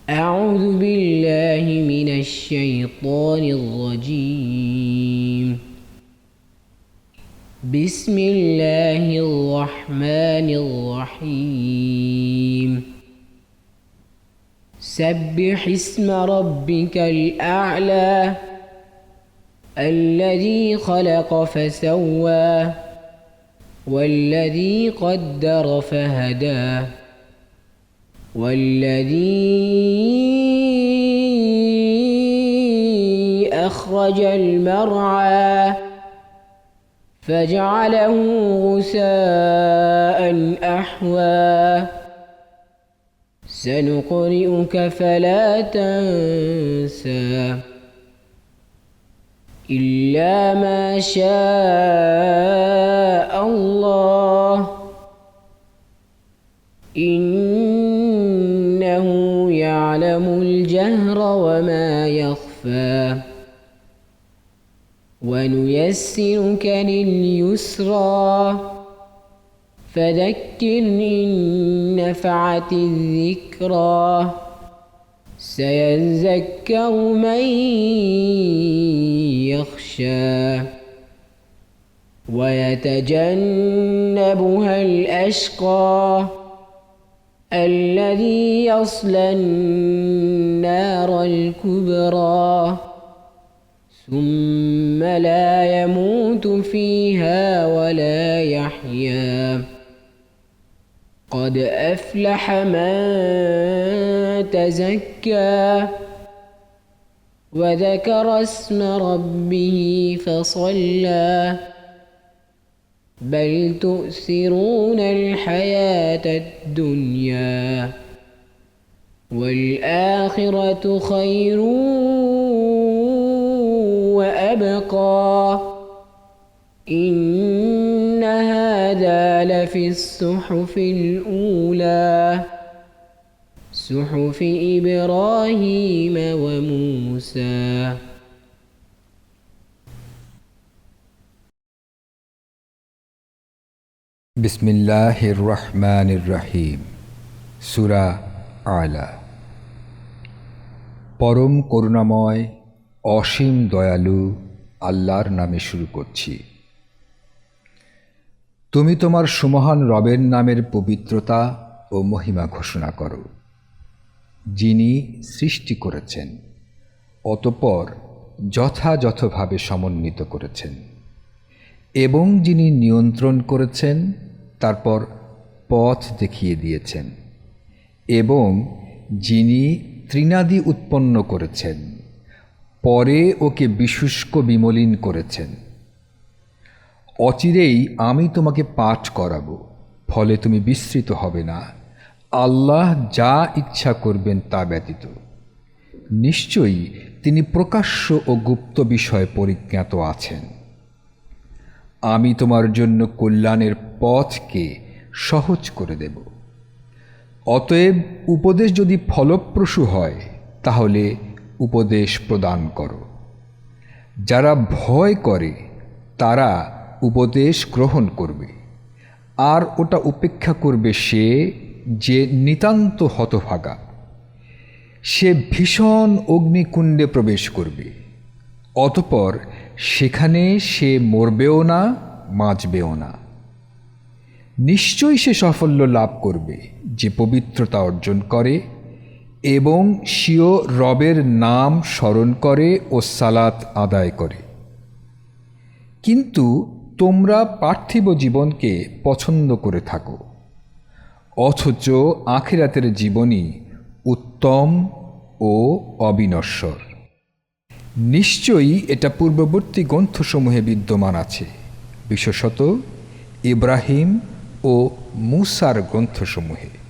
أعوذ بالله من الشيطان الرجيم. بسم الله الرحمن الرحيم. سبح اسم ربك الأعلى الذي خلق فسوى والذي قدر فهدى والذي أخرج المرعى فجعله غثاء أحوى سنقرئك فلا تنسى إلا ما شاء الله إنه يعلم الجهر وما يخفى ونيسرك لليسرى فذكر إن نفعت الذكرى سيذكر من يخشى ويتجنبها الأشقى الذي يصلى النار الكبرى ثم لا يموت فيها ولا يحيا قد أفلح من تزكى وذكر اسم ربه فصلى بل تؤثرون الحياة الدنيا والآخرة خير وأبقى إن هذا لفي الصحف الأولى صحف إبراهيم وموسى. বিসমিল্লাহির রহমানির রহিম। সূরা আলা। পরম করুণাময় অসীম দয়ালু আল্লাহর নামে শুরু করছি। তুমি তোমার সুমহান রবের নামের পবিত্রতা ও মহিমা ঘোষণা করো, যিনি সৃষ্টি করেছেন অতঃপর যথাযথভাবে সমন্বিত করেছেন এবং যিনি নিয়ন্ত্রণ করেছেন তারপর পথ দেখিয়ে দিয়েছেন এবং যিনি তৃণাদি উৎপন্ন করেছেন পরে ওকে বিশুষ্ক বিমলিন করেছেন। অচিরেই আমি তোমাকে পাঠ করাবো, ফলে তুমি বিস্মৃত হবে না, আল্লাহ যা ইচ্ছা করবেন তা ব্যতীত। নিশ্চয়ই তিনি প্রকাশ্য ও গুপ্ত বিষয়ে পরিজ্ঞাত আছেন। আমি তোমার জন্য কল্যাণের পথকে সহজ করে দেব। অতএব উপদেশ যদি ফলপ্রসূ হয় তাহলে উপদেশ প্রদান করো। যারা ভয় করে তারা উপদেশ গ্রহণ করবে, আর ওটা উপেক্ষা করবে সে যে নিতান্ত হতভাগা। সে ভীষণ অগ্নিকুণ্ডে প্রবেশ করবে, অতঃপর সেখানে সে মরবেও না, বাঁচবেও না। নিশ্চয়ই সে সাফল্য লাভ করবে যে পবিত্রতা অর্জন করে এবং স্বীয় রবের নাম স্মরণ করে ও সালাত আদায় করে। কিন্তু তোমরা পার্থিব জীবনকে পছন্দ করে থাকো, অথচ আখিরাতের জীবনই উত্তম ও অবিনশ্বর। নিশ্চয়ই এটা পূর্ববর্তী গ্রন্থসমূহে বিদ্যমান আছে, বিশেষত ইব্রাহিম ও মূসার গ্রন্থসমূহে।